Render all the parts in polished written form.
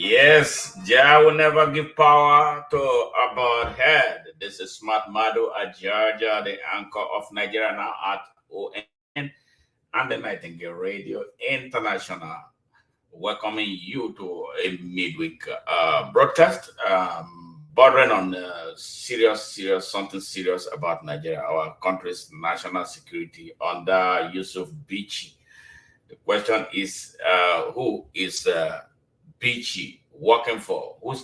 Yes, Jah will never give power to a bald head. This is Smart Madu at Georgia, the anchor of Nigeria now at ON and the Nightingale Radio International. Welcoming you to a midweek broadcast, bordering on something serious about Nigeria, our country's national security under Yusuf Bichi. The question is, who is Bichi working for? Whose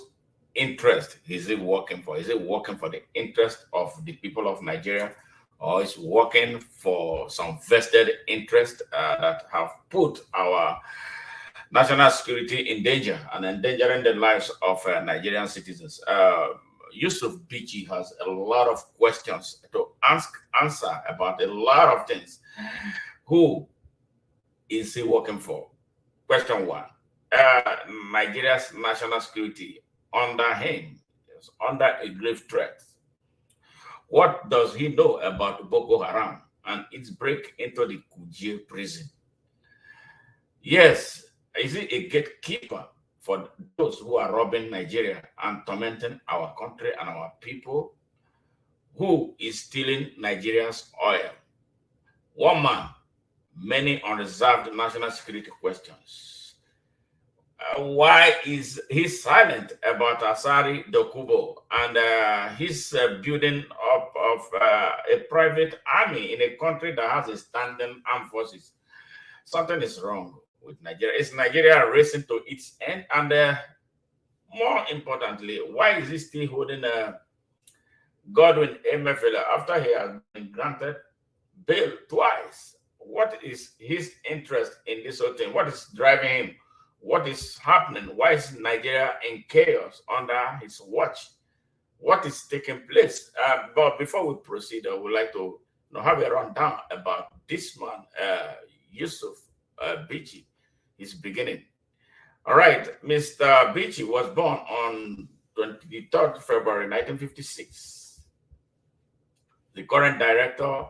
interest is he working for? Is he working for the interest of the people of Nigeria, or is working for some vested interest that have put our national security in danger and endangering the lives of Nigerian citizens? Yusuf Bichi has a lot of questions to answer about a lot of things. Who is he working for? Question one. Nigeria's national security under him is under a grave threat. What does he know about Boko Haram and its break into the Kuje Prison? Yes, is he a gatekeeper for those who are robbing Nigeria and tormenting our country and our people? Who is stealing Nigeria's oil? One man, many unreserved national security questions. Why is he silent about Asari Dokubo and his building up of a private army in a country that has a standing armed forces? Something is wrong with Nigeria. Is Nigeria racing to its end? And more importantly, why is he still holding Godwin Emefiele after he has been granted bail twice? What is his interest in this whole thing? What is driving him? What is happening? Why is Nigeria in chaos under his watch? What is taking place? But before we proceed, I would like to have a rundown about this man, Yusuf Bichi, his beginning. All right, Mr. Bichi was born on 23rd February 1956. The current director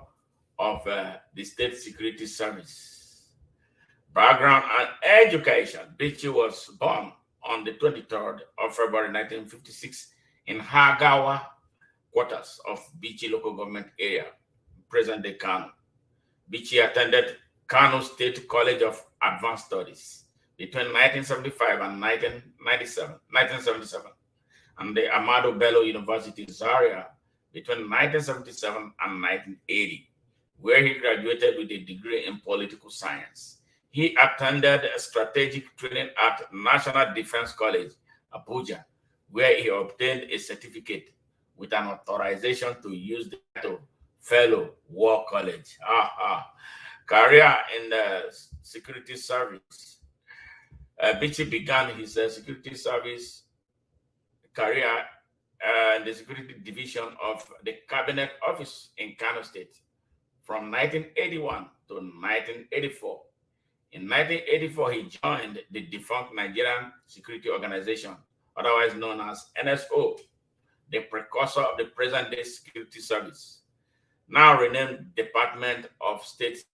of the State Security Service. Background and education. Bichi was born on the 23rd of February 1956 in Hagawa quarters of Bichi local government area, present-day Kano. Bichi attended Kano State College of Advanced Studies between 1975 and 1977, and the Ahmadu Bello University Zaria between 1977 and 1980, where he graduated with a degree in political science. He attended a strategic training at National Defense College, Abuja, where he obtained a certificate with an authorization to use the title Fellow War College. Career in the security service. Bichi began his security service career in the security division of the Cabinet Office in Kano State from 1981 to 1984. In 1984, he joined the defunct Nigerian Security Organization, otherwise known as NSO, the precursor of the present-day Security Service, now renamed Department of State.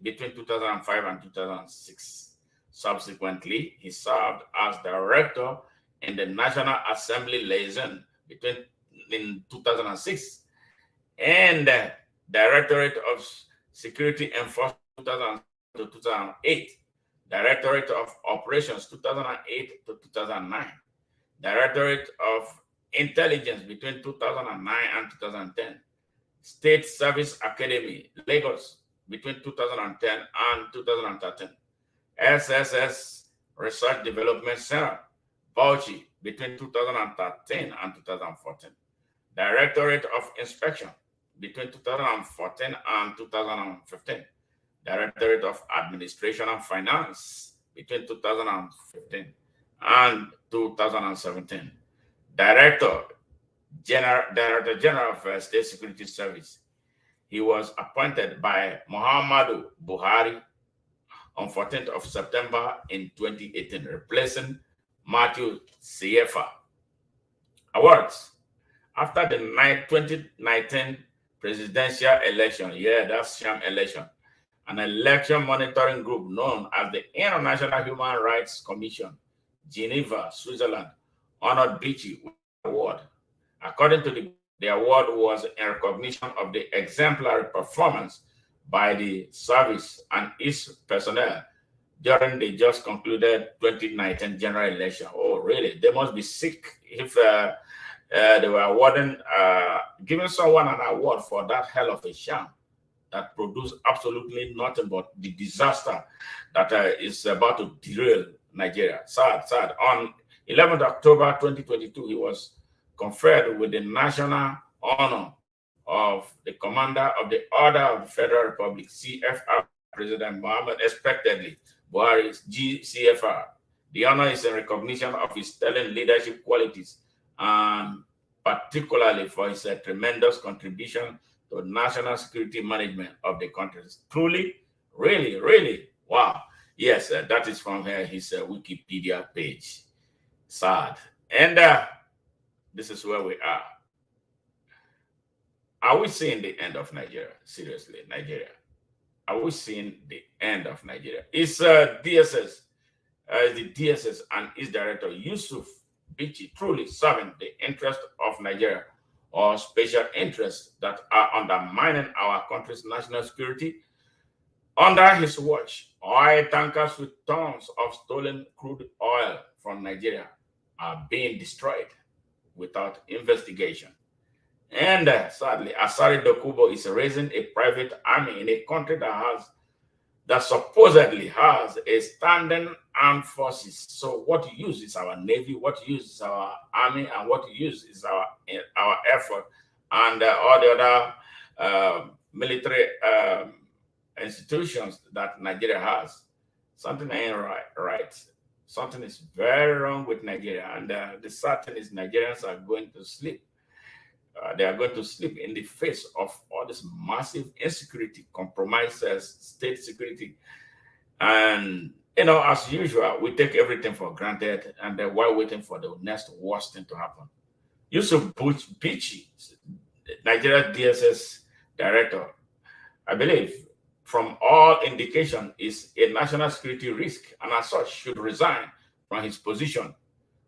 Between 2005 and 2006. Subsequently, he served as director in the National Assembly liaison in 2006 and Directorate of Security Enforcement 2000 to 2008, Directorate of Operations 2008 to 2009, Directorate of Intelligence between 2009 and 2010, State Service Academy, Lagos, between 2010 and 2013, SSS Research Development Center, Bauchi, between 2013 and 2014, Directorate of Inspection between 2014 and 2015, Directorate of Administration and Finance between 2015 and 2017, Director General of State Security Service. He was appointed by Muhammadu Buhari on 14th of September in 2018, replacing Matthew Siefa. Awards. After the 2019 presidential election, yeah, that's sham election, an election monitoring group known as the International Human Rights Commission, Geneva, Switzerland, honored Bichi with the award. According to the award was in recognition of the exemplary performance by the service and its personnel during the just concluded 2019 general election. Oh, really? They must be sick if they were giving someone an award for that hell of a sham that produced absolutely nothing but the disaster that is about to derail Nigeria. Sad, sad. On 11th October 2022, he was conferred with the national honor of the Commander of the Order of the Federal Republic, CFR, President Muhammad, expectedly, Buhari's GCFR. The honor is in recognition of his sterling leadership qualities and particularly for his tremendous contribution to national security management of the country. Truly, really, really, wow. Yes, that is from his Wikipedia page. Sad. And this is where we are. Are we seeing the end of Nigeria? Seriously, Nigeria. Are we seeing the end of Nigeria? It's DSS, the DSS and its director, Yusuf Bichi, truly serving the interest of Nigeria or special interests that are undermining our country's national security? Under his watch, oil tankers with tons of stolen crude oil from Nigeria are being destroyed without investigation. And sadly, Asari Dokubo is raising a private army in a country that supposedly has a standing armed forces. So what use is our navy, what use is our army, and what use is our effort and all the other military institutions that Nigeria has? Something ain't right. Something is very wrong with Nigeria, and the sad thing is Nigerians are going to sleep. They are going to sleep in the face of all this massive insecurity, compromises state security. And, as usual, we take everything for granted and while waiting for the next worst thing to happen. Yusuf Bichi, Nigeria DSS director, I believe, from all indication, is a national security risk and as such should resign from his position.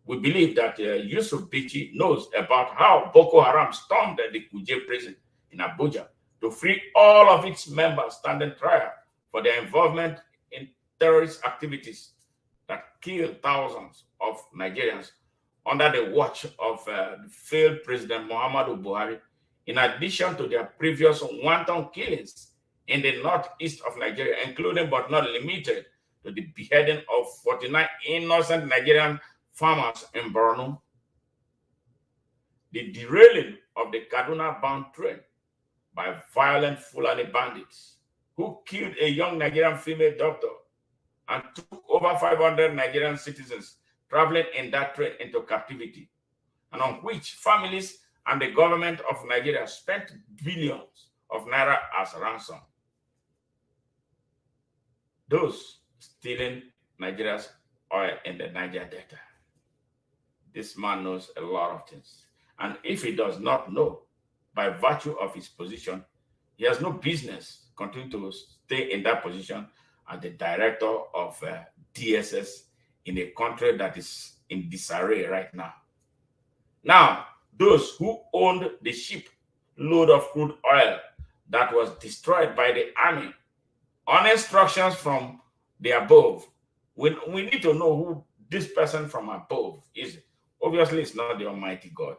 We believe that Yusuf Bichi knows about how Boko Haram stormed the Kuje Prison in Abuja to free all of its members standing trial for their involvement in terrorist activities that killed thousands of Nigerians under the watch of the failed President Muhammadu Buhari, in addition to their previous wanton killings in the northeast of Nigeria, including but not limited to the beheading of 49 innocent Nigerian farmers in Borno, the derailing of the Kaduna-bound train by violent Fulani Bandits who killed a young Nigerian female doctor and took over 500 Nigerian citizens traveling in that train into captivity, and on which families and the government of Nigeria spent billions of naira as ransom. Those stealing Nigeria's oil in the Niger Delta. This man knows a lot of things. And if he does not know, by virtue of his position, he has no business continuing to stay in that position as the director of DSS in a country that is in disarray right now. Now, those who owned the ship load of crude oil that was destroyed by the army on instructions from the above, we need to know who this person from above is. Obviously, it's not the Almighty God.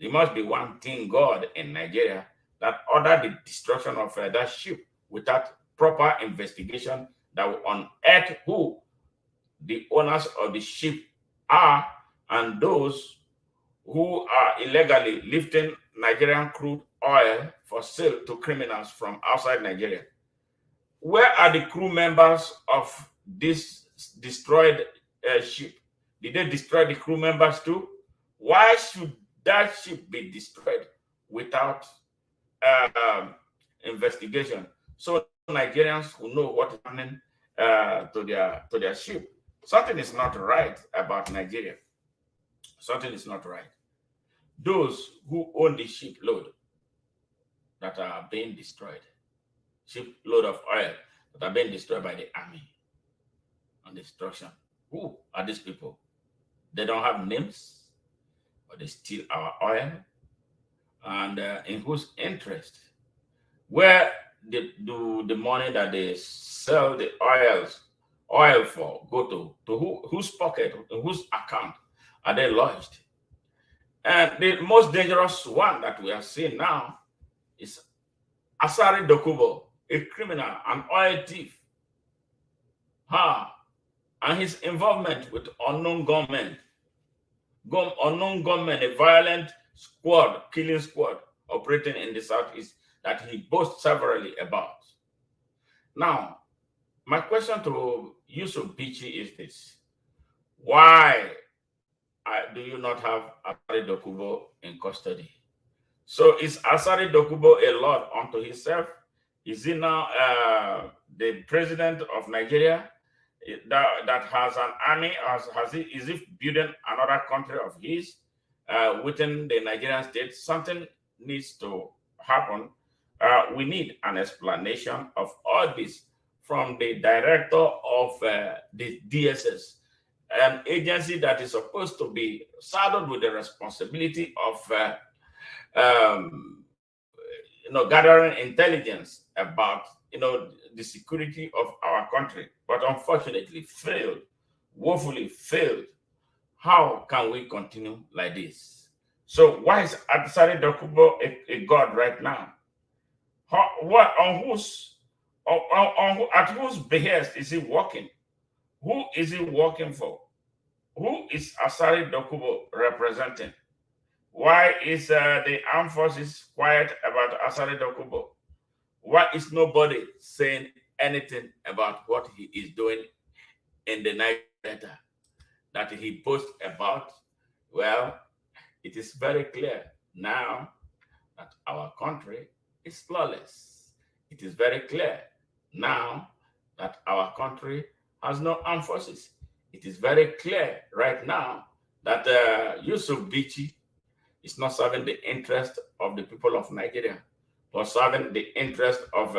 There must be one thing God in Nigeria that ordered the destruction of that ship without proper investigation that will unearth who the owners of the ship are and those who are illegally lifting Nigerian crude oil for sale to criminals from outside Nigeria. Where are the crew members of this destroyed ship? Did they destroy the crew members too? Why should that ship be destroyed without investigation? So Nigerians will know what is happening to their ship. Something is not right about Nigeria. Something is not right. Those who own the shipload that are being destroyed, shipload of oil that are being destroyed by the army on destruction. Who are these people? They don't have names, but they steal our oil. And in whose interest? Where do the money that they sell the oil for go to whose pocket, whose account are they lodged? And the most dangerous one that we are seeing now is Asari Dokubo, a criminal, an oil thief. And his involvement with unknown gunmen, a violent squad, killing squad operating in the southeast that he boasts severally about. Now, my question to Yusuf Bichi is this: why do you not have Asari Dokubo in custody? So is Asari Dokubo a law unto himself? Is he now the president of Nigeria that has an army? Is he building another country of his within the Nigerian state? Something needs to happen. We need an explanation of all this from the director of the DSS, an agency that is supposed to be saddled with the responsibility of gathering intelligence about the security of our country, but unfortunately failed, woefully failed. How can we continue like this? So why is Adesari Dokubo a god right now? At whose behest is he working? Who is he working for? Who is Asari Dokubo representing? Why is the armed forces quiet about Asari Dokubo? Why is nobody saying anything about what he is doing in the Niger Delta that he boasts about? Well, it is very clear now that our country is lawless. It is very clear now that our country has no armed forces. It is very clear right now that Yusuf Bichi is not serving the interest of the people of Nigeria, but serving the interest of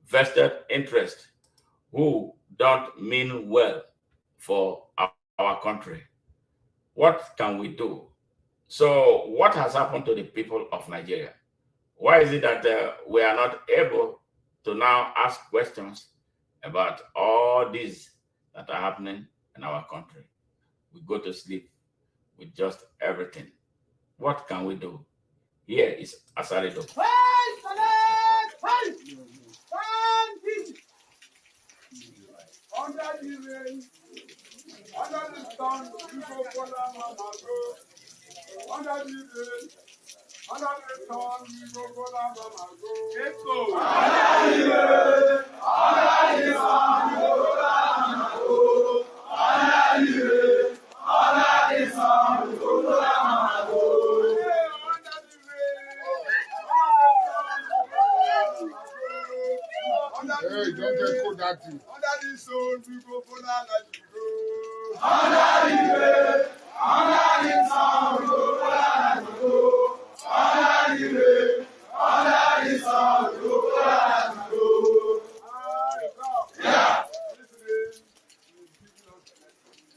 vested interest who don't mean well for our country. What can we do? So what has happened to the people of Nigeria? Why is it that we are not able to now ask questions about all these that are happening in our country? We go to sleep with just everything. What can we do? Here is Asari Dokubo. Under the rain, under the sun, you go for the mama go. Under the rain, under the sun, you go for the mama go. Let's go. Under the rain, under the sun, you go for the mama go. Under the rain, under the sun, you go for the mama go. Hey, don't get caught that thing. Under the sun, we go for the go. Under the rain, under the sun, we go for the go. Under the rain, under the sun, we go for the go. Yeah.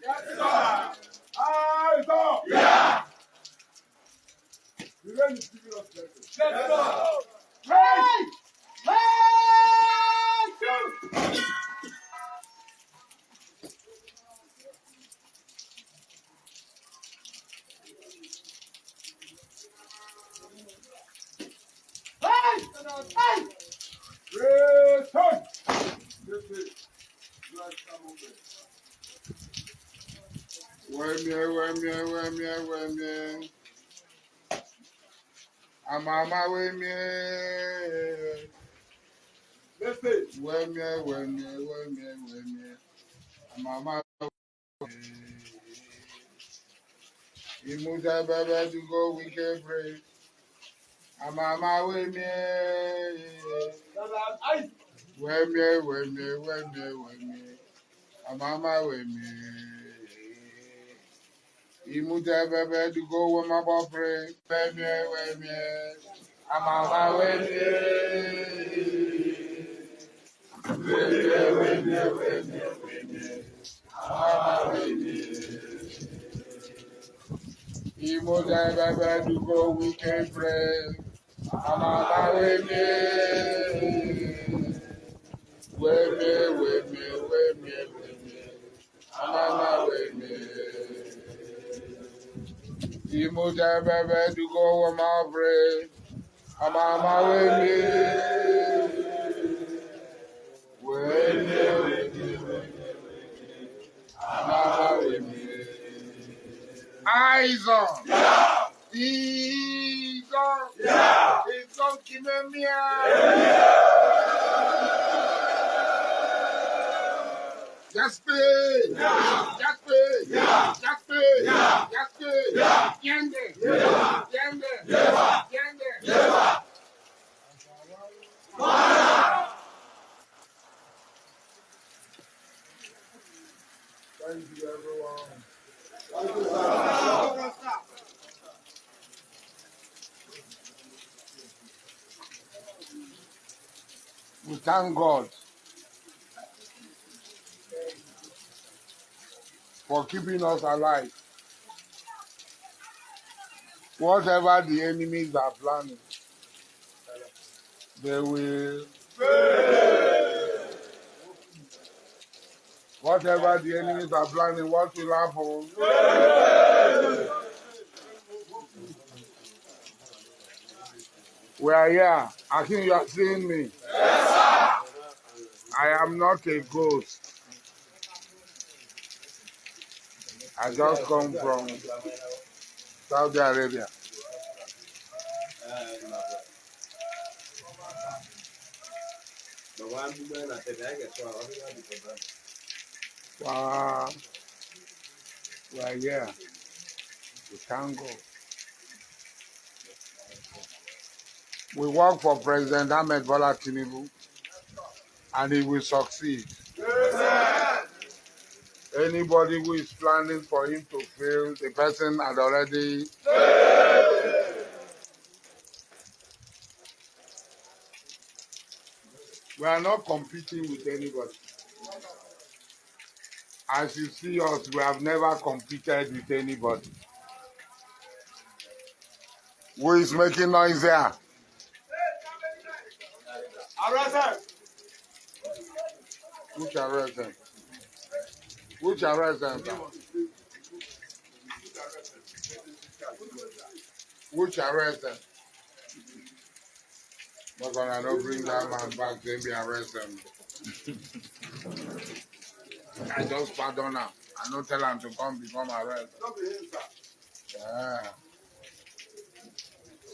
Yes, sir. Yeah. The rain is giving us blessings. Yes, sir. Hey! Weme. Amama weme. Weme. Amama weme. Imuda baba to go we can pray. Amama weme. Weme. Amama weme. Imuja bebe to go with my boyfriend. Weme. Amama weme. Weme. Amama weme. Imuja bebe to go weekend friend. Amama weme. Weme. Amama weme. Imuja bebe to go with my friend. Amama weme. Amama weme. Eyes on. He's on. It's on Kimemia. Just pay. Yende. Thank you, everyone. We thank God for keeping us alive. Whatever the enemies are planning, they will. Whatever the enemies are planning, what will happen? We are here. I think you are seeing me. Yes, sir. I am not a ghost. I just come from Saudi Arabia. Wow. We are here. We thank God. We work for President Muhammadu Buhari, and he will succeed. Anybody who is planning for him to fail, the person had already. We are not competing with anybody. As you see us, we have never competed with anybody. Who is making noise here? Which arrest them? Which arrest them? Which arrest them? But when I don't bring that man back, then be arrest them. I just pardon him. I don't tell him to come become arrest. Yeah.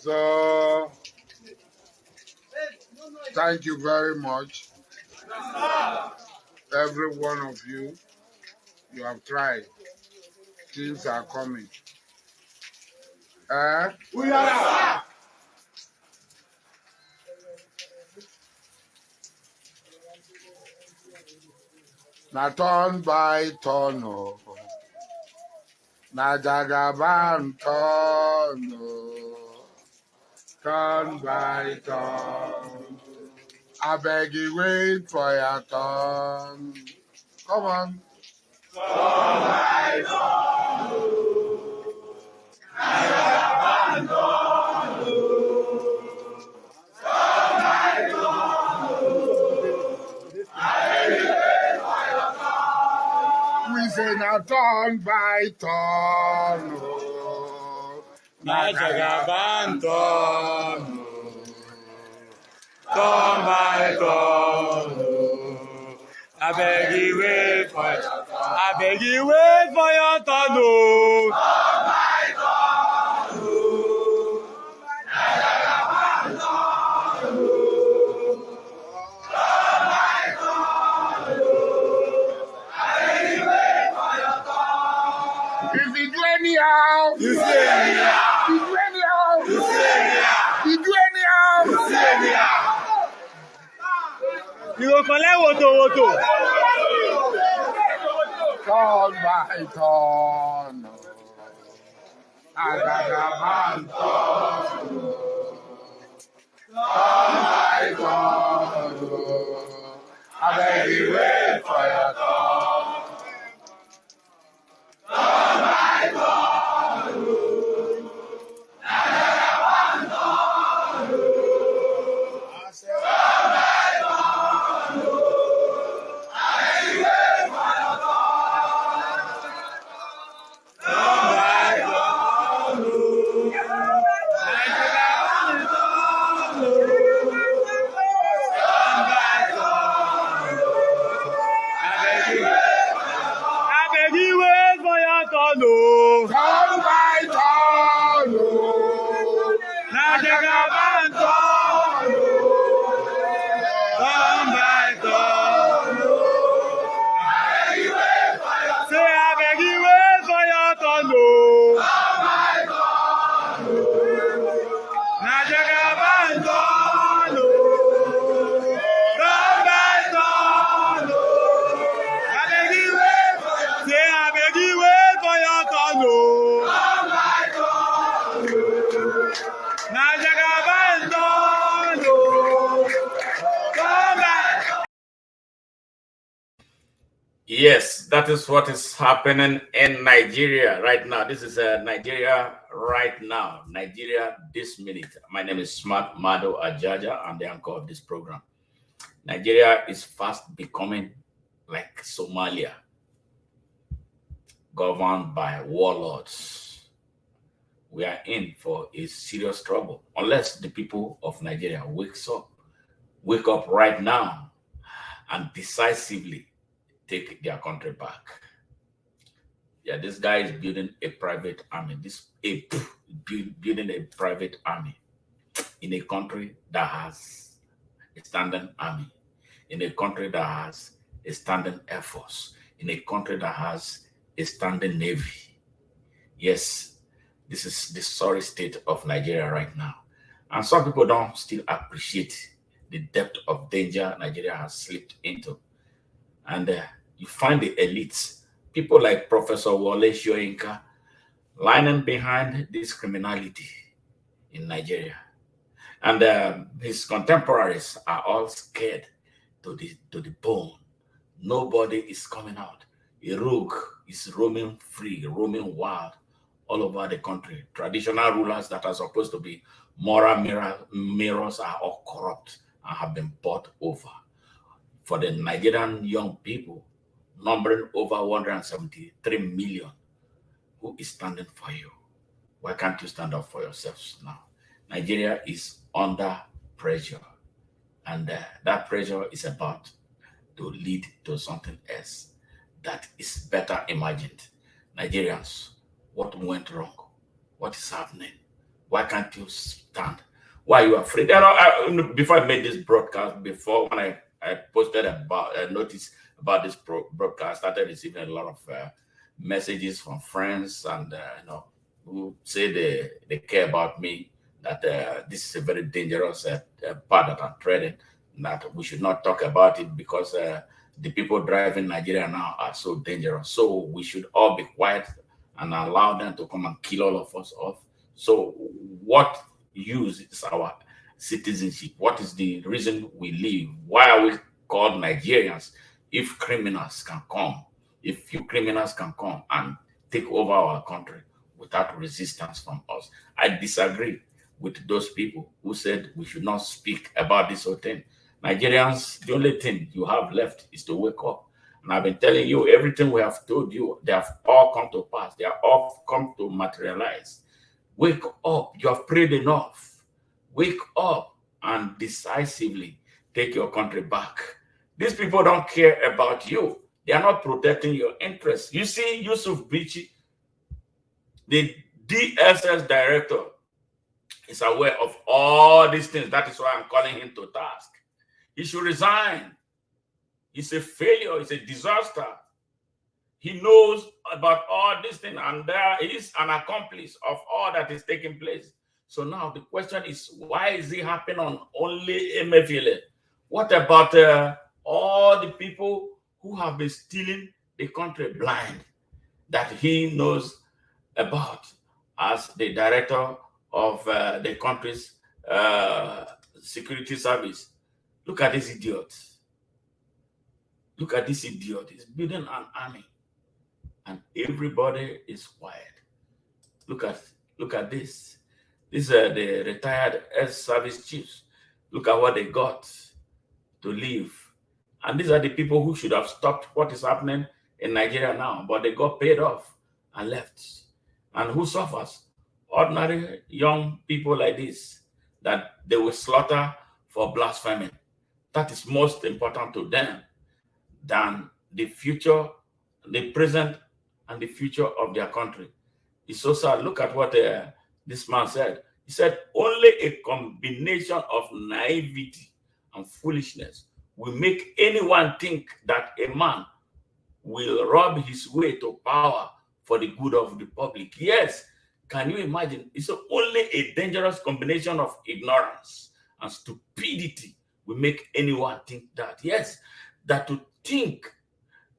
So, thank you very much. Every one of you, you have tried. Things are coming. We are. Na turn by turn, oh. Na jagaban turn, oh. Turn by turn. I beg you, wait for your turn. Come on. Turn by turn, oh. Na jagaban turn, oh. Turn by turn, oh. I beg you, wait for your turn. We say na turn by turn, oh. Na jagaban turn, oh. Turn by turn, oh. I beg you wait for your turn. I beg you wait for your turn, oh. Turn by turn, oh. Na jagaban turn, oh. Turn by turn, oh. I beg you wait for your turn. If you do anyhow, you say anyhow. If you do anyhow, you say anyhow. If you do anyhow, you say anyhow. You go Turn by turn. Agaga-man, turn by turn. I beg you, wait for your turn. Turn by turn. Agaga-man, turn. Turn by turn. I beg you, wait for your turn. Turn by turn. Turn by turn, Nigerian turn. Turn by turn. Say I beg you wait for your turn. Turn by turn. Nigerian turn. Turn by turn. I beg you wait. Say I beg you wait for your turn. Yes, that is what is happening in Nigeria right now. This is Nigeria right now. Nigeria this minute. My name is Smart Mado Ajaja. I'm the anchor of this program. Nigeria is fast becoming like Somalia, governed by warlords. We are in for a serious trouble unless the people of Nigeria wake up right now and decisively take their country back. Yeah, this guy is building a private army. Building a private army in a country that has a standing army, in a country that has a standing air force, in a country that has a standing navy. Yes, this is the sorry state of Nigeria right now. And some people don't still appreciate the depth of danger Nigeria has slipped into. And you find the elites, people like Professor Wole Soyinka, lining behind this criminality in Nigeria. And his contemporaries are all scared to the bone. Nobody is coming out. A rogue is roaming free, roaming wild all over the country. Traditional rulers that are supposed to be moral mirrors are all corrupt and have been bought over. For the Nigerian young people, numbering over 173 million, who is standing for you? Why can't you stand up for yourselves now? Nigeria is under pressure, and that pressure is about to lead to something else that is better imagined. Nigerians, what went wrong? What is happening? Why can't you stand? Why are you afraid? Before I made this broadcast, when I posted about a notice about this broadcast, I started receiving a lot of messages from friends and who say they care about me, that this is a very dangerous path that I'm treading, that we should not talk about it because the people driving Nigeria now are so dangerous. So we should all be quiet and allow them to come and kill all of us off. So what use is our citizenship? What is the reason we live? Why are we called Nigerians if criminals can come? If few criminals can come and take over our country without resistance from us. I disagree with those people who said we should not speak about this whole thing. Nigerians, the only thing you have left is to wake up. And I've been telling you, everything we have told you, they have all come to pass. They have all come to materialize. Wake up. You have prayed enough. Wake up and decisively take your country back. These people don't care about you. They are not protecting your interests. You see, Yusuf Bichi, the DSS director, is aware of all these things. That is why I'm calling him to task. He should resign. It's a failure. It's a disaster. He knows about all these things, and there is an accomplice of all that is taking place. So now the question is, why is it happening on only Emefiele? What about all the people who have been stealing the country blind that he knows about as the director of the country's security service. Look at this idiot. Look at this idiot. He's building an army and everybody is quiet. Look at this. These are the retired ex-service chiefs. Look at what they got to live. And these are the people who should have stopped what is happening in Nigeria now, but they got paid off and left. And who suffers? Ordinary young people like this that they will slaughter for blasphemy. That is most important to them than the future, the present, and the future of their country. It's so sad. Look at what this man said. He said, only a combination of naivety and foolishness will make anyone think that a man will rob his way to power for the good of the public. Yes, can you imagine? It's only a dangerous combination of ignorance and stupidity will make anyone think that. Yes, that to think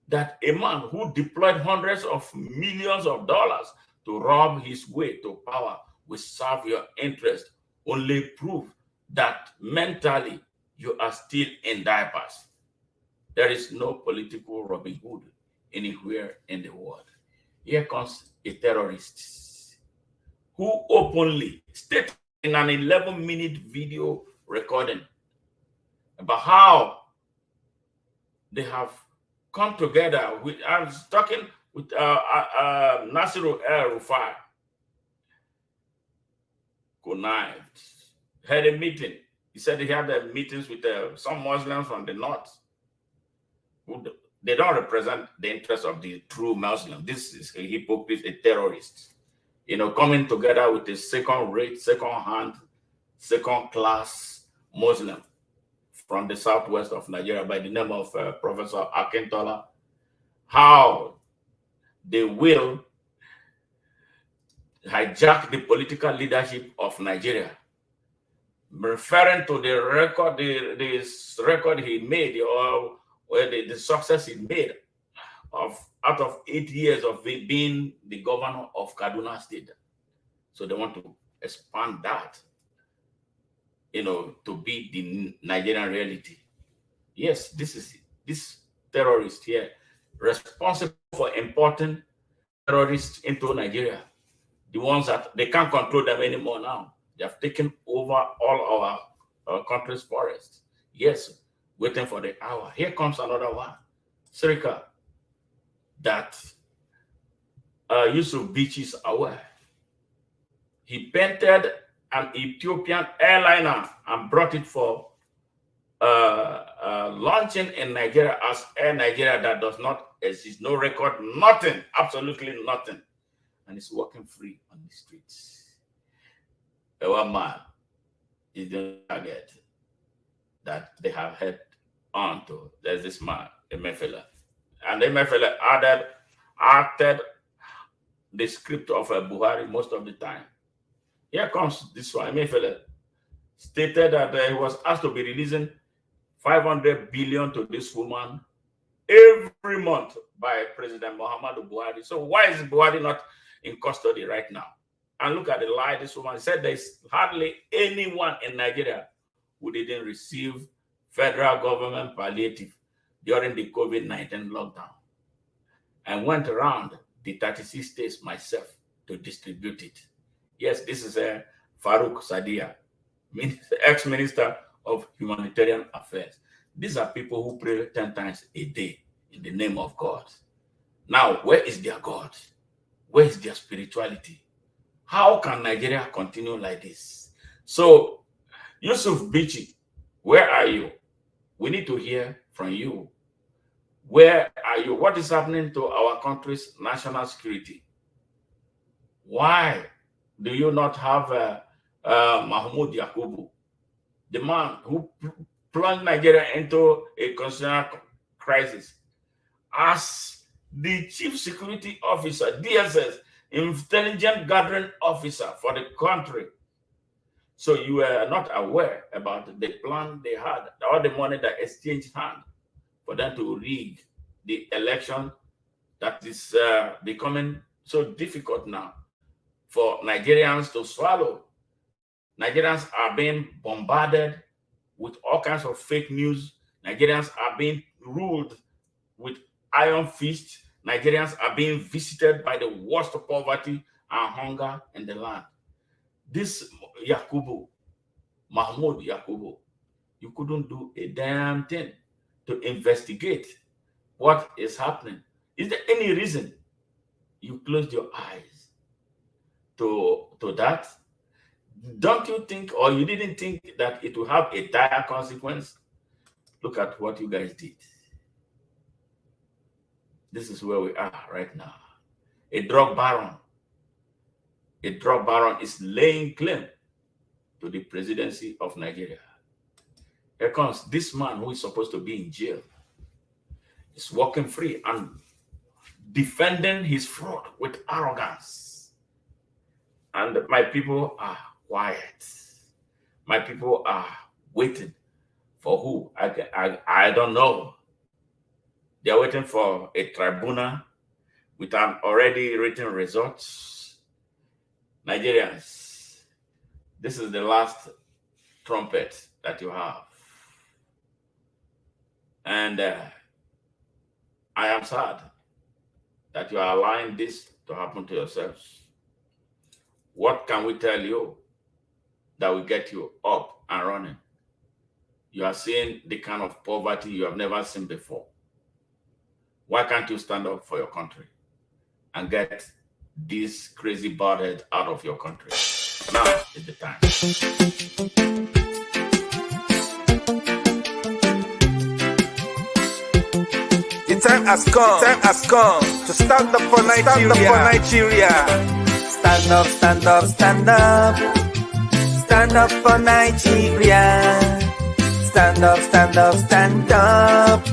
that a man who deployed hundreds of millions of dollars to rob his way to power will serve your interest only prove that mentally you are still in diapers. There is no political Robin Hood anywhere in the world. Here comes a terrorist who openly stated in an 11-minute video recording about how they have come together with, I was talking with Nasiru El-Rufai, connived, had a meeting. He said he had meetings with some Muslims from the north. They don't represent the interests of the true Muslim. This is a hypocrite, a terrorist. You know, coming together with a second-rate, second-hand, second-class Muslim from the southwest of Nigeria by the name of Professor Akintola, how they will hijack the political leadership of Nigeria, referring to the record, this record he made, or the success he made of out of 8 years of being the governor of Kaduna State. So they want to expand that, you know, to be the Nigerian reality. Yes, this terrorist here responsible for importing terrorists into Nigeria. The ones that they can't control them anymore now. They have taken over all our country's forests. Yes, waiting for the hour. Here comes another one. Srika, that Yusuf Bichi is aware. He painted an Ethiopian airliner and brought it for launching in Nigeria as Air Nigeria that does not exist. No record, nothing, absolutely nothing. And it's walking free on the streets. One man is the target that they have head on to. There's this man, Emefiele. And Emefiele acted the script of Buhari most of the time. Here comes this one. Emefiele stated that he was asked to be releasing 500 billion to this woman every month by President Muhammadu Buhari. So why is Buhari not in custody right now? And look at the lie this woman said. There's hardly anyone in Nigeria who didn't receive federal government palliative during the COVID-19 lockdown. I went around the 36 states myself to distribute it. Yes, this is Farouk Sadia, ex-minister of humanitarian affairs. These are people who pray 10 times a day in the name of God. Now, where is their God? Where is their spirituality? How can Nigeria continue like this? So, Yusuf Bichi, where are you? We need to hear from you. Where are you? What is happening to our country's national security? Why do you not have Mahmoud Yakubu, the man who plunged Nigeria into a constitutional crisis, as the chief security officer, DSS, intelligent gathering officer for the country? So you were not aware about the plan they had, all the money that exchanged hands for them to rig the election that is becoming so difficult now for Nigerians to swallow. Nigerians are being bombarded with all kinds of fake news. Nigerians are being ruled with iron fists. Nigerians are being visited by the worst of poverty and hunger in the land. This Mahmoud Yakubu, you couldn't do a damn thing to investigate what is happening. Is there any reason you closed your eyes to that? Don't you think, or you didn't think that it will have a dire consequence? Look at what you guys did. This is where we are right now. A drug baron is laying claim to the presidency of Nigeria. Here comes this man who is supposed to be in jail. He's walking free and defending his fraud with arrogance. And my people are quiet. My people are waiting for who? I don't know. They're waiting for a tribunal with an already written results. Nigerians, this is the last trumpet that you have. And I am sad that you are allowing this to happen to yourselves. What can we tell you that will get you up and running? You are seeing the kind of poverty you have never seen before. Why can't you stand up for your country and get this crazy baldhead out of your country? Now is the time. The time has come to stand up for Nigeria. Stand up, stand up, stand up. Stand up for Nigeria. Stand up, stand up, stand up.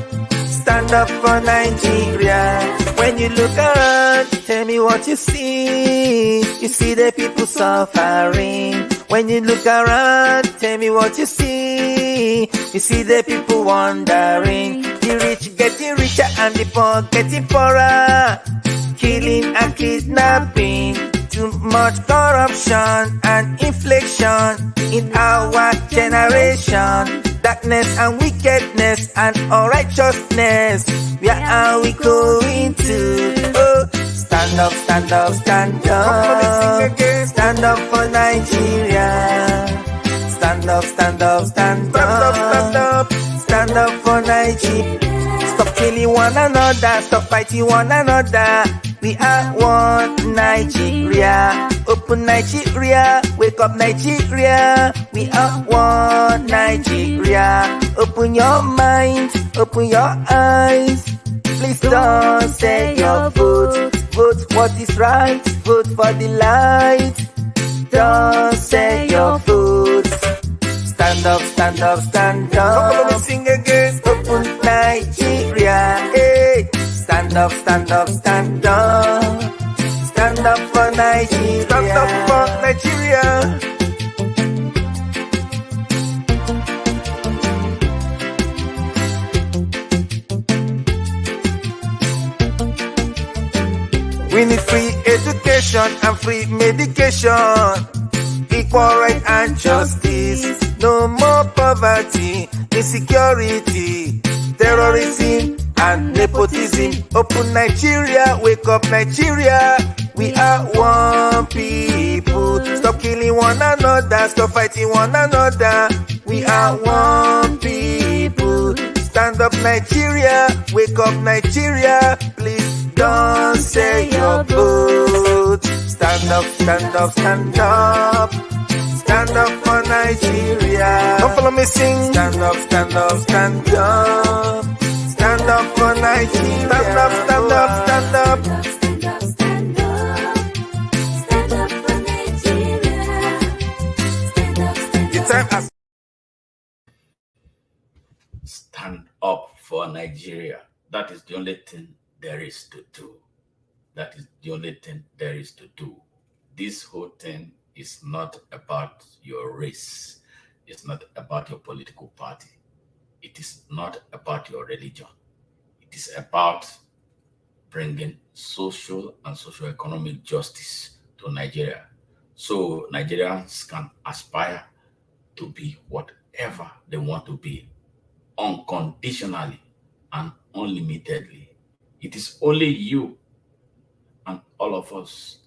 Stand up for Nigeria. When you look around, tell me what you see. You see the people suffering. When you look around, tell me what you see. You see the people wandering. The rich getting richer and the poor getting poorer. Killing and kidnapping. Too much corruption and inflation in our generation. Darkness and wickedness and unrighteousness. Where are we going to? Oh, stand up, stand up, stand up. Stand up for Nigeria. Stand up, stand up, stand up. Stand up for Nigeria. Stop killing one another. Stop fighting one another. We are one Nigeria. Open Nigeria. Wake up Nigeria. We are one Nigeria. Open your mind. Open your eyes. Please don't say your vote. Vote what is right. Vote for the light. Don't say your vote. Stand up, stand up, stand up. Come on, sing again. Open Nigeria. Hey. Stand up, stand up, stand up. Stand up for Nigeria. Stand up for Nigeria. We need free education and free medication. Equal right and justice. No more poverty, insecurity, terrorism and nepotism. Open Nigeria, wake up Nigeria. We are one people. Stop killing one another, stop fighting one another. We are one people. Stand up Nigeria, wake up Nigeria. Please don't say your vote. Stand up, stand up, stand up. Stand up for Nigeria. Don't follow me sing. Stand up, stand up, stand up. Stand up for Nigeria. Stand up, stand up, stand up. Stand up, stand up. Stand up for Nigeria. Stand up, stand The time has Stand up for Nigeria. That is the only thing there is to do. That is the only thing there is to do. This whole thing is not about your race. It's not about your political party. It is not about your religion. It is about bringing social and socio-economic justice to Nigeria, so Nigerians can aspire to be whatever they want to be, unconditionally and unlimitedly. It is only you and all of us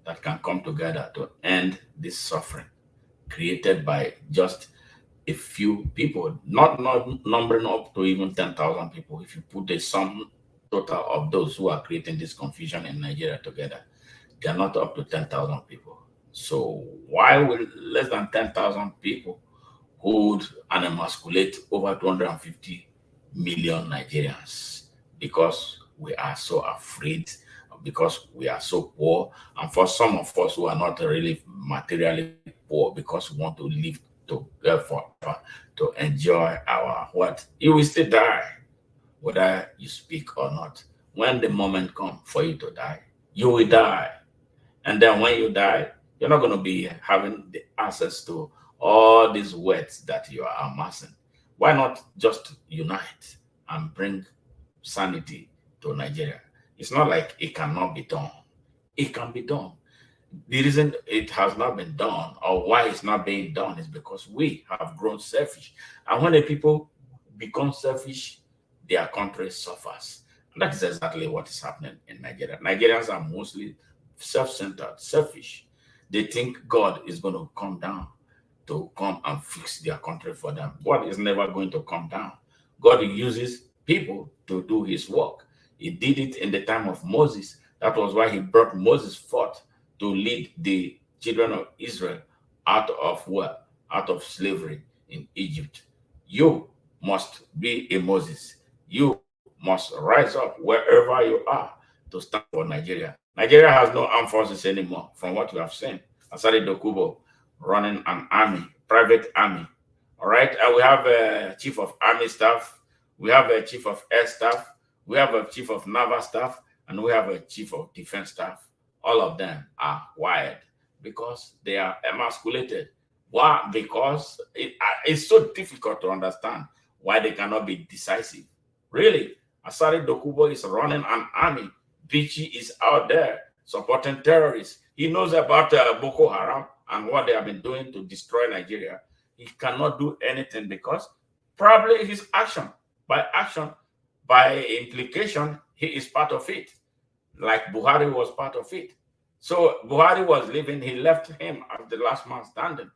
that can come together to end this suffering created by just a few people, not numbering up to even 10,000 people. If you put the sum total of those who are creating this confusion in Nigeria together, they are not up to 10,000 people. So why will less than 10,000 people hold and emasculate over 250 million Nigerians? Because we are so afraid, because we are so poor, and for some of us who are not really materially poor, because we want to live forever, to enjoy our what? You will still die, whether you speak or not. When the moment comes for you to die, you will die. And then when you die, you're not going to be having the access to all these wealth that you are amassing. Why not just unite and bring sanity to Nigeria? It's not like it cannot be done. It can be done. The reason it has not been done, or why it's not being done, is because we have grown selfish. And when the people become selfish, their country suffers. And that is exactly what is happening in Nigeria. Nigerians are mostly self-centered, selfish. They think God is going to come down to come and fix their country for them. God is never going to come down. God uses people to do his work. He did it in the time of Moses. That was why he brought Moses forth to lead the children of Israel out of what? Out of slavery in Egypt. You must be a Moses. You must rise up wherever you are to stand for Nigeria. Nigeria has no armed forces anymore, from what we have seen. Asari Dokubo running an army, private army. All right. And we have a chief of army staff. We have a chief of air staff. We have a chief of naval staff. And we have a chief of defense staff. All of them are wired because they are emasculated. Why? Because it's so difficult to understand why they cannot be decisive. Really, Asari Dokubo is running an army. Bichi is out there supporting terrorists. He knows about Boko Haram and what they have been doing to destroy Nigeria. He cannot do anything because probably his action, by implication, he is part of it. Like Buhari was part of it. So Buhari was leaving, he left him as the last man standing,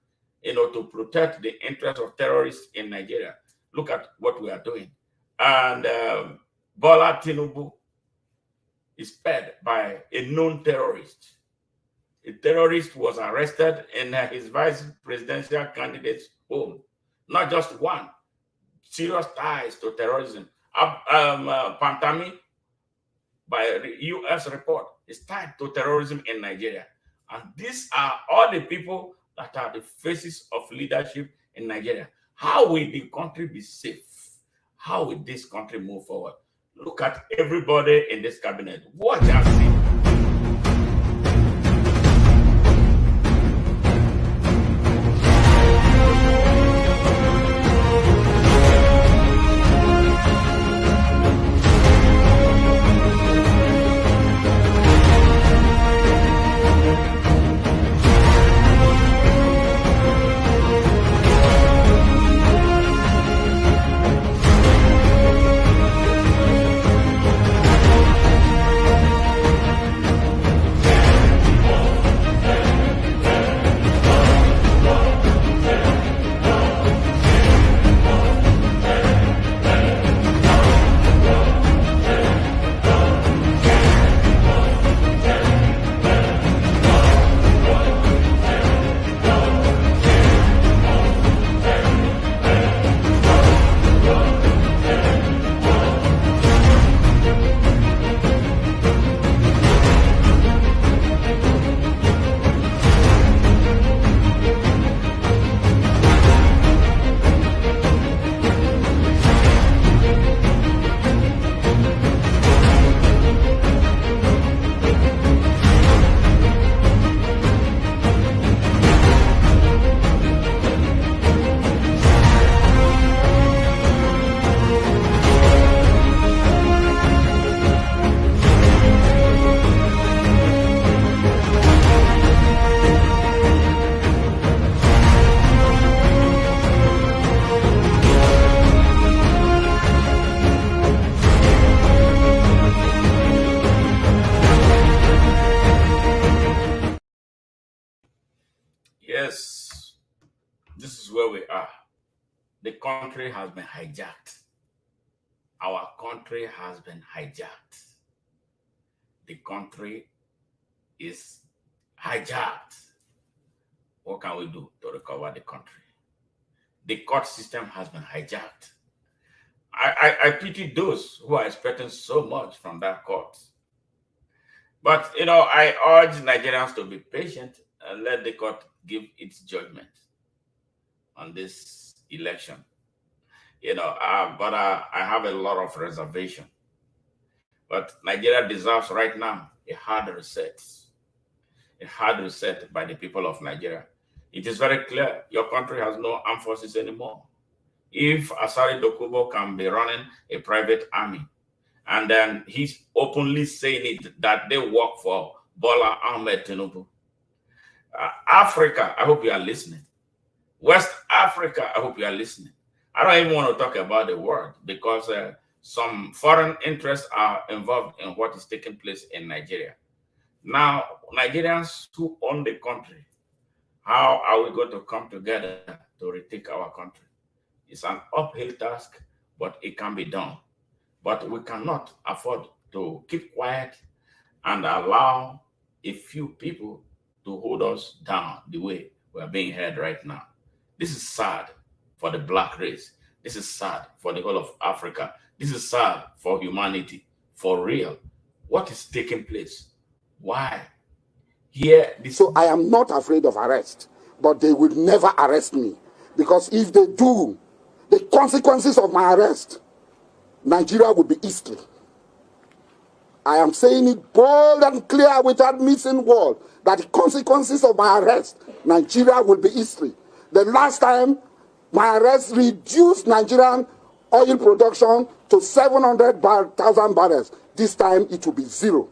to protect the interests of terrorists in Nigeria. Look at what we are doing. And Bola Tinubu is fed by a known terrorist. A terrorist was arrested in his vice presidential candidate's home. Not just one. Serious ties to terrorism. Pantami, by U.S. report, is tied to terrorism in Nigeria. And these are all the people that are the faces of leadership in Nigeria. How will the country be safe? How will this country move forward? Look at everybody in this cabinet. Watch and see. the country has been hijacked. Our country has been hijacked. The country is hijacked. What can we do to recover the country? The court system has been hijacked. I pity those who are expecting so much from that court. But, I urge Nigerians to be patient and let the court give its judgment on this election. But I have a lot of reservation. But Nigeria deserves right now a hard reset. A hard reset by the people of Nigeria. It is very clear your country has no armed forces anymore. If Asari Dokubo can be running a private army, and then he's openly saying it that they work for Bola Ahmed Tinubu. Africa, I hope you are listening. West Africa, I hope you are listening. I don't even want to talk about the world because some foreign interests are involved in what is taking place in Nigeria. Now, Nigerians who own the country, how are we going to come together to retake our country? It's an uphill task, but it can be done. But we cannot afford to keep quiet and allow a few people to hold us down the way we are being held right now. This is sad for the black race. This is sad for the whole of Africa. This is sad for humanity, for real. What is taking place? Why? So I am not afraid of arrest, but they will never arrest me. Because if they do, the consequences of my arrest, Nigeria will be history. I am saying it bold and clear without missing word that the consequences of my arrest, Nigeria will be history. The last time my arrest reduced Nigerian oil production to 700,000 barrels. This time it will be zero.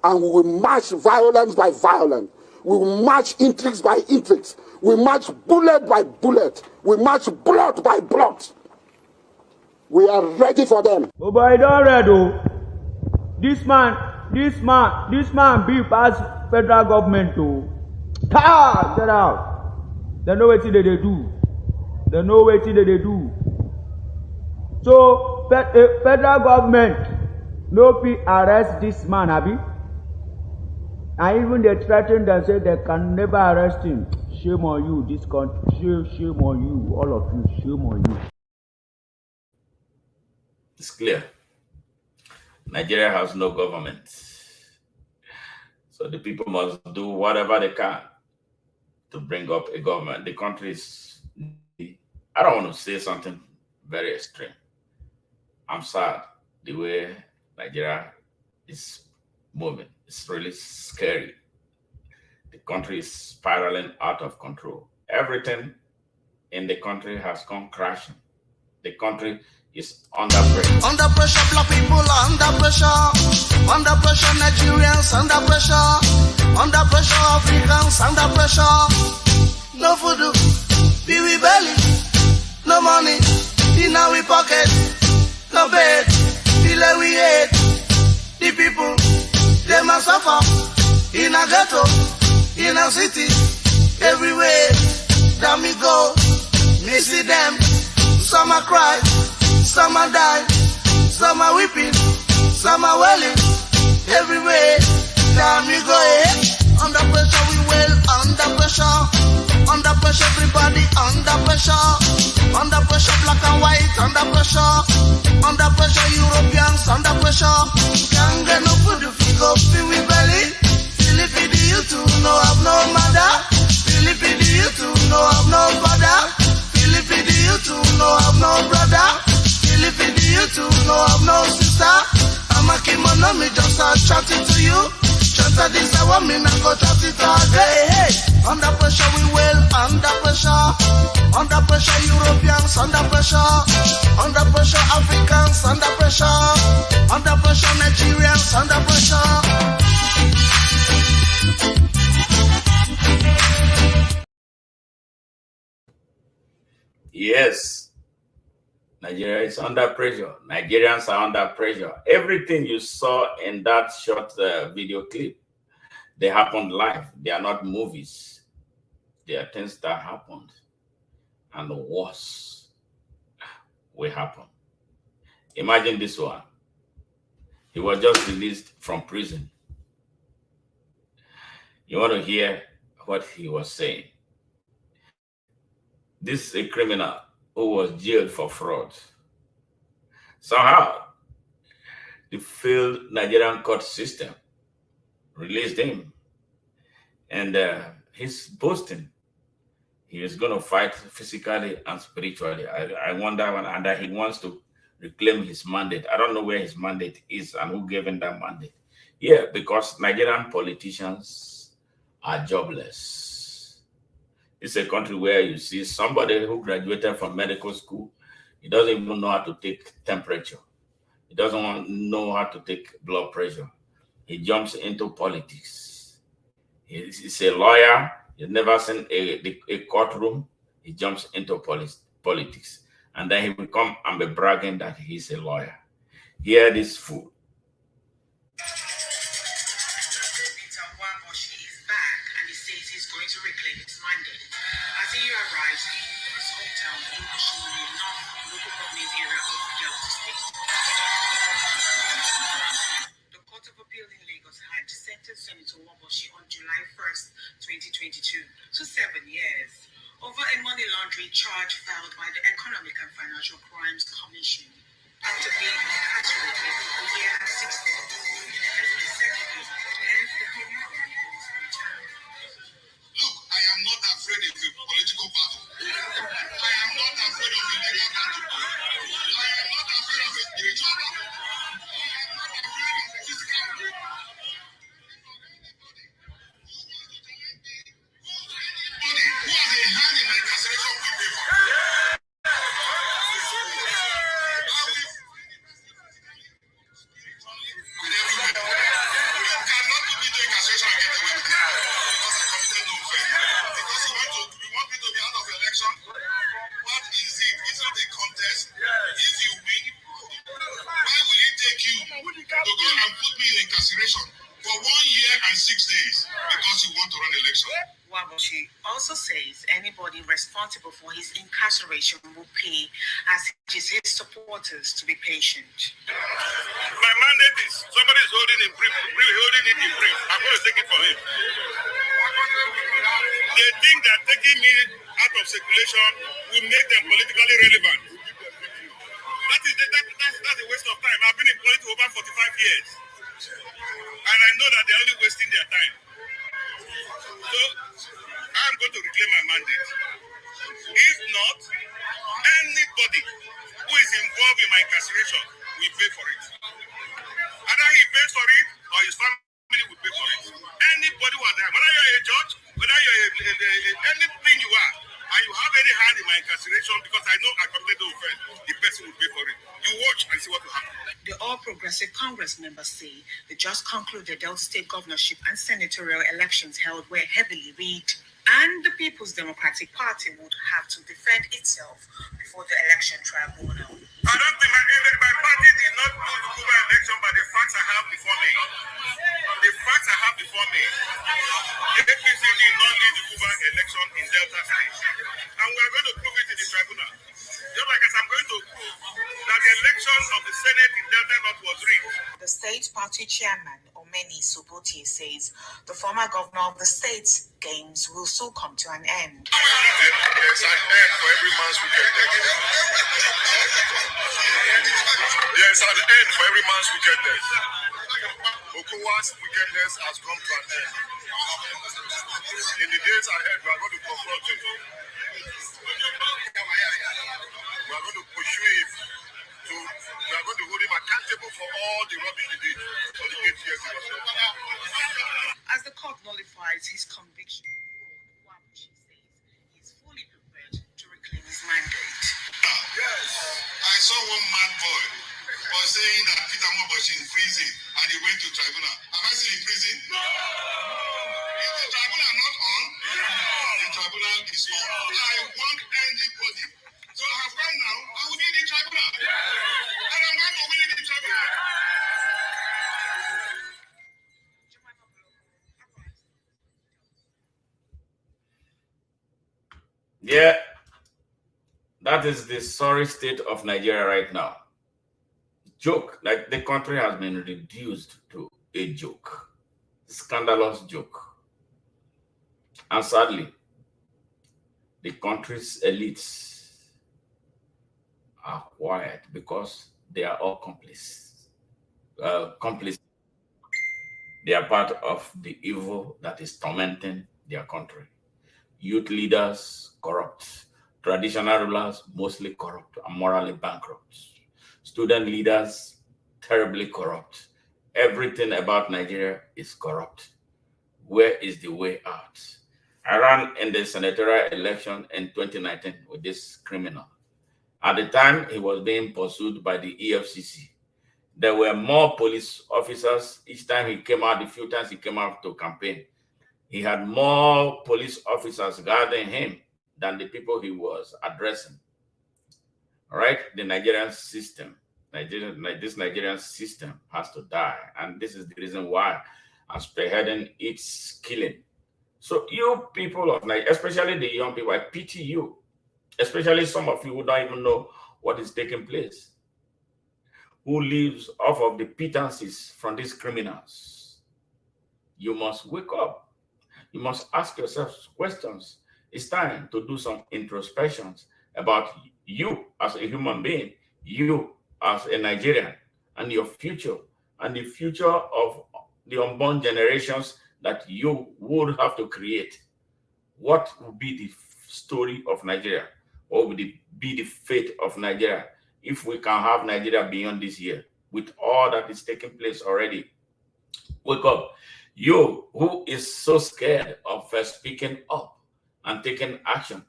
And we will match violence by violence. We will match intrigues by intrigues. We match bullet by bullet. We match blood by blood. We are ready for them. Oh boy, don't ready. Oh. This man be pass federal government to. Get out. They know what they do. They know what they do. So federal government no fit arrest this man, abi? And even they threaten them, say they can never arrest him. Shame on you, this country. Shame on you, all of you. Shame on you. It's clear. Nigeria has no government. So the people must do whatever they can to bring up a government. The country is, I don't want to say something very extreme. I'm sad the way Nigeria is moving. It's really scary. The country is spiraling out of control. Everything in the country has gone crashing. The country is under pressure. Under pressure, black people are under pressure. Under pressure, Nigerians under pressure. Under pressure, Africans under pressure. No food, be we belly. No money, in our pocket. No bed, delay we ate. The people, they must suffer. In a ghetto, in a city, everywhere. Down me go, me see them. Some are cry, some are die, some are weeping, some are wailing. Everywhere, down me go. Under pressure, we well under pressure. Under pressure, everybody under pressure. Under pressure, black and white under pressure. Under pressure, Europeans under pressure. Can't get no food if we go feel we belly. Philippine, you too, no have no mother. Philippine, you too, no have no father. Philippine, you too, no have no brother. Philippine, you too, no have no sister. I'm a kimono, me just start chatting to you. Chanta this, I want me, now go chat it all day. Hey, under pressure, we well under pressure. Under pressure, Europeans under pressure. Under pressure, Africans under pressure. Under pressure, Nigerians under pressure. Yes, Nigeria is under pressure. Nigerians are under pressure. Everything you saw in that short video clip, they happened live. They are not movies. They are things that happened. And worse, will happen. Imagine this one. He was just released from prison. You want to hear what he was saying? This is a criminal who was jailed for fraud. Somehow, the failed Nigerian court system released him. And he's boasting he is going to fight physically and spiritually. I wonder whether he wants to reclaim his mandate. I don't know where his mandate is and who gave him that mandate. Yeah, because Nigerian politicians are jobless. It's a country where you see somebody who graduated from medical school, he doesn't even know how to take temperature. He doesn't know how to take blood pressure. He jumps into politics. He's a lawyer. He's never seen a courtroom. He jumps into politics. And then he will come and be bragging that he's a lawyer. Hear this fool. Going to reclaim his mandate. As he arrives in his hometown in Oshimiri, North local government area of Delta State. The Court of Appeal in Lagos had sentenced Senator Waboshi on July 1st, 2022 to 7 years over a money laundering charge filed by the Economic and Financial Crimes Commission after being incarcerated for a year and 6 days. Has been set free, hence the hearing of his return. Look, I am not afraid of the political battle. I am not afraid of the legal battle. I am not afraid of the spiritual battle. I am not afraid of the physical battle. Anybody who has a hand in my incarceration will pay for it. With every weapon. You cannot put me to incarceration and get away with it. Because I committed no offense. Because you want me to be out of election? What is it? It's not a contest. If you win, why will it take you to go and put me in incarceration for 1 year and 6 days because you want to run election? Waboshi also says anybody responsible for his incarceration will pay, as he urges his supporters to be patient. My mandate is somebody is holding it in brief. I'm going to take it for him. They think that taking me out of circulation will make them politically relevant. That's a waste of time. I've been in politics over 45 years. And I know that they're only wasting their time. So I'm going to reclaim my mandate. If not, anybody who is involved in my incarceration will pay for it. Either he pays for it or his family will pay for it. Anybody who are there, whether you're a judge, whether you're anything you are, and you have any hand in my incarceration, because I know I committed no offense, the person will pay for it. You watch and see what will happen. The All Progressive Congress members say the just concluded Delta State governorship and senatorial elections held were heavily rigged, and the People's Democratic Party would have to defend itself before the election tribunal. I don't think my party did not do the Cuba election, but the facts I have before me. The facts I have before me. The APC did not lead the Cuba election in Delta State. And we are going to prove it in the tribunal. Just like as I'm going to prove that the election of the Senate in Delta North was rigged. The state party chairman, Omeni Subotie, says the former governor of the state's games will soon come to an end. There's an end for every man's wickedness. There's an end for every man's wickedness. Okuwa's wickedness has come to an end. In the days ahead, we are going to confront him. We are going to pursue him. We are going to hold him accountable for all the rubbish he did for the 8 years he was there. As the court nullifies his conviction, Waboshi says he's fully prepared to reclaim his mandate. Yes, I saw one mad boy was saying that Peter Waboshi is in prison and he went to tribunal. Am I still in prison? No! Is the tribunal not on? The tribunal is on. I want anybody. So I have come now, I will be in the tribunal. And I'm going to win in the tribunal. Yeah, That is the sorry state of Nigeria right now. Joke, like the country has been reduced to a joke, scandalous joke. And sadly, the country's elites are quiet because they are all complice. They are part of the evil that is tormenting their country. Youth leaders, corrupt. Traditional rulers, mostly corrupt and morally bankrupt. Student leaders, terribly corrupt. Everything about Nigeria is corrupt. Where is the way out? I ran in the senatorial election in 2019 with this criminal. At the time, he was being pursued by the EFCC. There were more police officers each time he came out, the few times he came out to campaign. He had more police officers guarding him than the people he was addressing. All right, the Nigerian system, this Nigerian system has to die. And this is the reason why I'm spearheading its killing. So you people of Nigeria, especially the young people, I pity you, especially some of you who don't even know what is taking place, who lives off of the pittances from these criminals. You must wake up. You must ask yourself questions. It's time to do some introspections about you as a human being, you as a Nigerian, and your future, and the future of the unborn generations that you would have to create. What will be the story of Nigeria? What will be the fate of Nigeria if we can have Nigeria beyond this year with all that is taking place already? Wake up. You who is so scared of speaking up and taking action.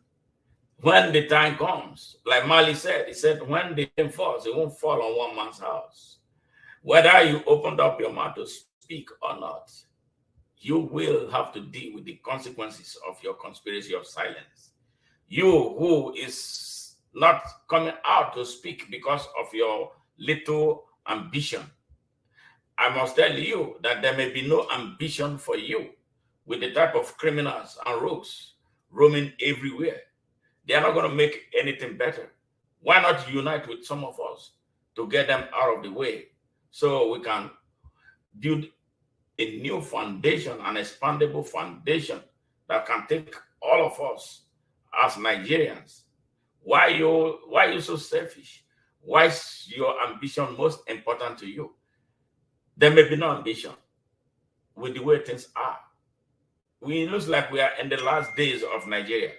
When the time comes, like Mali said, he said, when the rain falls, it won't fall on one man's house. Whether you opened up your mouth to speak or not, you will have to deal with the consequences of your conspiracy of silence. You who is not coming out to speak because of your little ambition, I must tell you that there may be no ambition for you with the type of criminals and rogues roaming everywhere. They are not going to make anything better. Why not unite with some of us to get them out of the way so we can build a new foundation, an expandable foundation that can take all of us as Nigerians? Why you so selfish? Why is your ambition most important to you? There may be no ambition with the way things are. We looks like we are in the last days of Nigeria.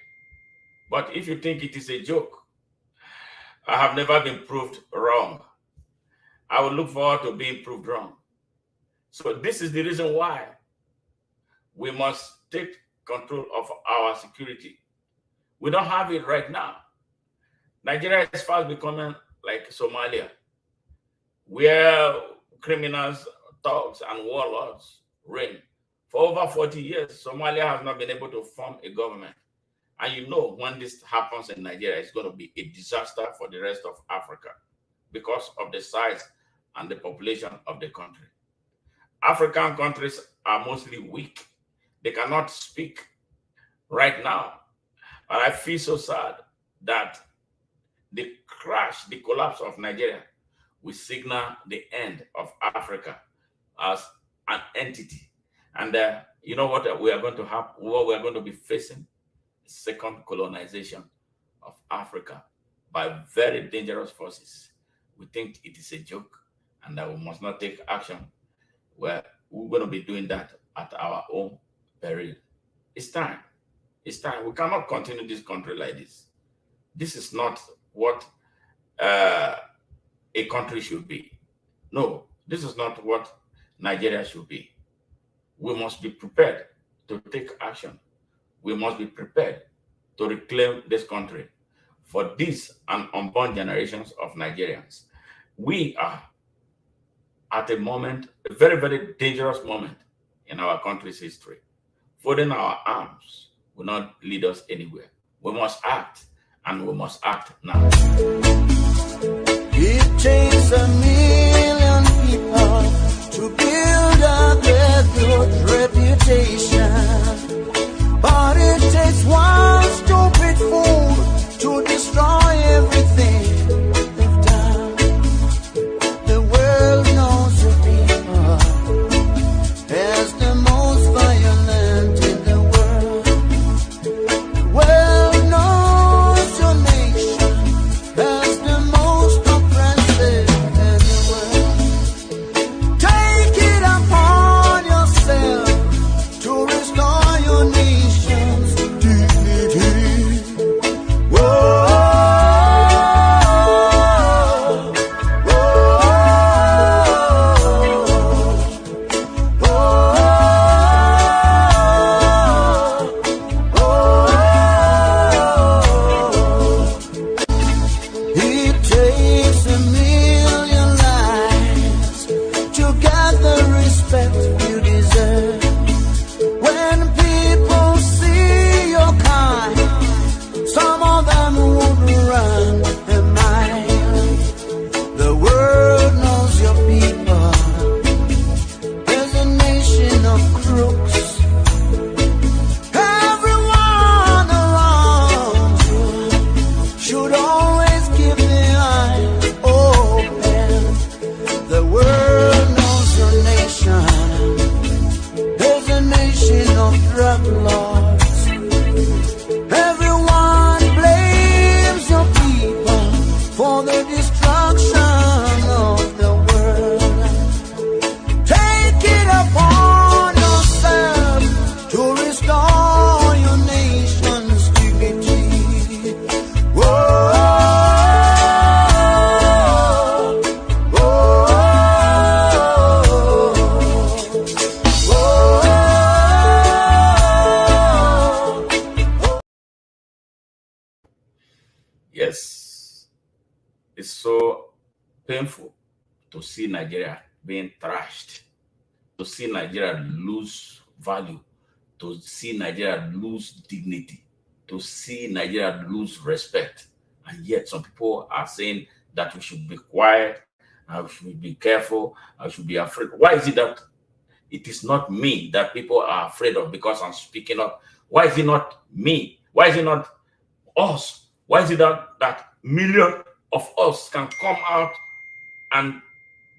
But if you think it is a joke, I have never been proved wrong. I will look forward to being proved wrong. So this is the reason why we must take control of our security. We don't have it right now. Nigeria is fast becoming like Somalia, where criminals, thugs, and warlords reign. For over 40 years, Somalia has not been able to form a government. And you know, when this happens in Nigeria, it's going to be a disaster for the rest of Africa because of the size and the population of the country. African countries are mostly weak. They cannot speak right now. But I feel so sad that the crash, the collapse of Nigeria will signal the end of Africa as an entity. And you know what we are going to have, what we are going to be facing? Second colonization of Africa by very dangerous forces. We think it is a joke and that we must not take action. Well, we're going to be doing that at our own peril. It's time. It's time. We cannot continue this country like this. This is not what a country should be. No, this is not what Nigeria should be. We must be prepared to take action. We must be prepared to reclaim this country for this and unborn generations of Nigerians. We are at a moment, a very, very dangerous moment in our country's history. Folding our arms will not lead us anywhere. We must act, and we must act now. It takes 1 million people to build up their good reputation, but it takes one stupid fool to destroy it. is so painful to see Nigeria being trashed, to see Nigeria lose value, to see Nigeria lose dignity, to see Nigeria lose respect. And yet some people are saying that we should be quiet, and we should be careful, I should be afraid. Why is it that it is not me that people are afraid of because I'm speaking up? Why is it not me? Why is it not us? Why is it that millions of us can come out and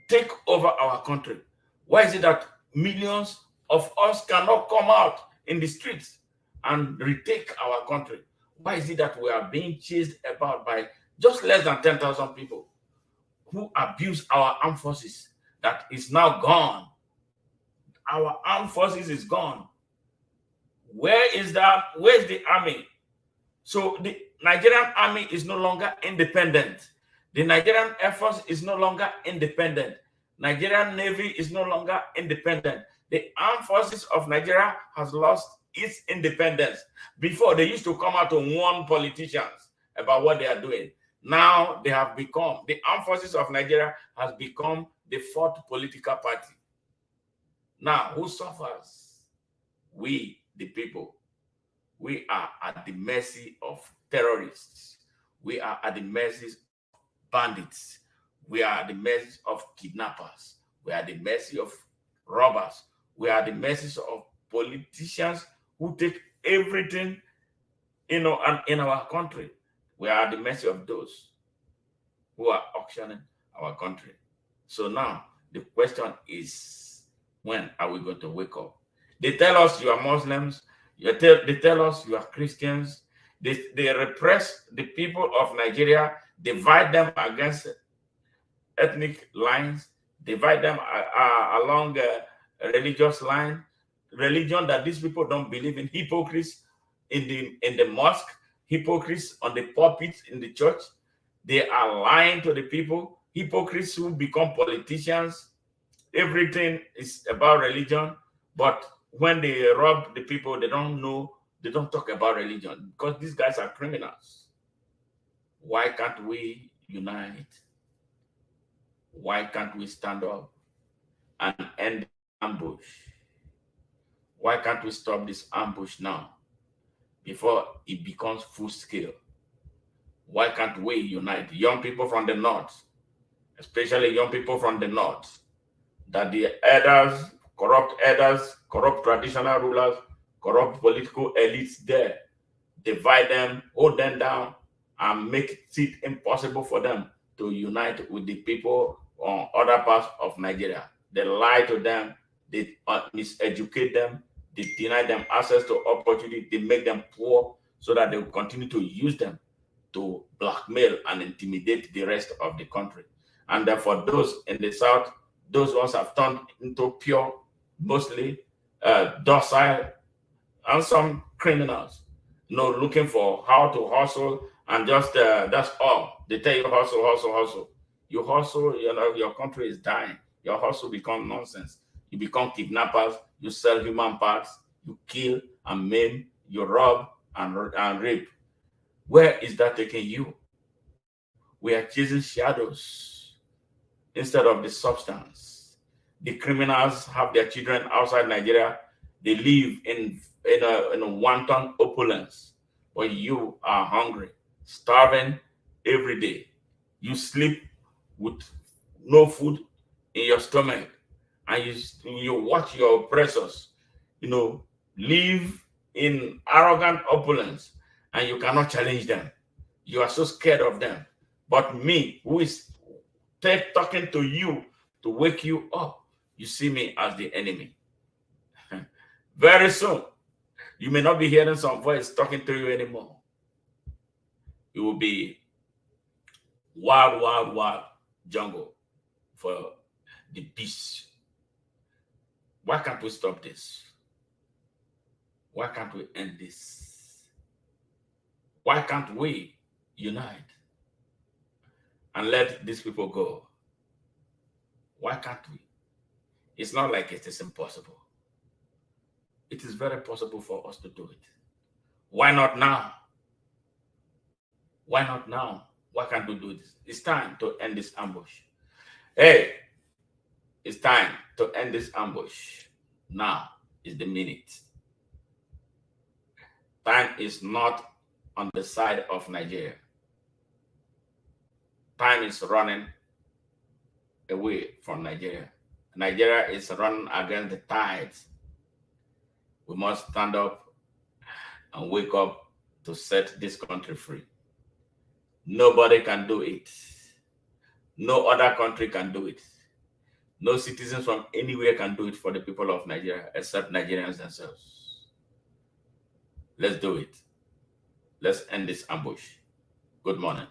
take over our country? Why is it that millions of us cannot come out in the streets and retake our country? Why is it that we are being chased about by just less than 10,000 people who abuse our armed forces that is now gone? Our armed forces is gone. Where is that? Where is the army? So the Nigerian army is no longer independent. The Nigerian Air Force is no longer independent. Nigerian Navy is no longer independent. The armed forces of Nigeria has lost its independence. Before, they used to come out to warn politicians about what they are doing. Now they have become, the armed forces of Nigeria has become the fourth political party. Now, who suffers? We, the people. We are at the mercy of terrorists. We are at the mercy of bandits. We are at the mercy of kidnappers. We are at the mercy of robbers. We are at the mercy of politicians who take everything, in our country. We are at the mercy of those who are auctioning our country. So now the question is, when are we going to wake up? They tell us you are Muslims. They tell us you are Christians. They repress the people of Nigeria, divide them against ethnic lines, divide them along a religious line, religion that these people don't believe in, hypocrites in the mosque, hypocrites on the pulpit in the church. They are lying to the people, hypocrites who become politicians. Everything is about religion, but when they rob the people, they don't talk about religion because these guys are criminals. Why can't we unite? Why can't we stand up and end the ambush? Why can't we stop this ambush now before it becomes full scale? Why can't we unite? Young people from the north, especially young people from the north, that the corrupt traditional rulers, corrupt political elites there, divide them, hold them down, and make it impossible for them to unite with the people on other parts of Nigeria. They lie to them, they miseducate them, they deny them access to opportunity, they make them poor so that they will continue to use them to blackmail and intimidate the rest of the country. And for those in the south, those ones have turned into pure, mostly docile, and some criminals, looking for how to hustle, and just that's all. They tell you hustle, hustle, hustle. You hustle, your country is dying. Your hustle becomes nonsense. You become kidnappers, you sell human parts, you kill and maim, you rob and rape. Where is that taking you? We are chasing shadows instead of the substance. The criminals have their children outside Nigeria. They live in a wanton opulence, but you are hungry, starving every day. You sleep with no food in your stomach, and you watch your oppressors, live in arrogant opulence, and you cannot challenge them. You are so scared of them. But me, who is talking to you to wake you up, you see me as the enemy. Very soon, you may not be hearing some voice talking to you anymore. It will be wild, wild, wild jungle for the beasts. Why can't we stop this? Why can't we end this? Why can't we unite and let these people go? Why can't we? It's not like it is impossible. It is very possible for us to do it. Why not now? Why not now? Why can't we do this? It's time to end this ambush. Hey, it's time to end this ambush. Now is the minute. Time is not on the side of Nigeria. Time is running away from Nigeria. Nigeria is running against the tides. We must stand up and wake up to set this country free. Nobody can do it. No other country can do it. No citizens from anywhere can do it for the people of Nigeria except Nigerians themselves. Let's do it. Let's end this ambush. Good morning.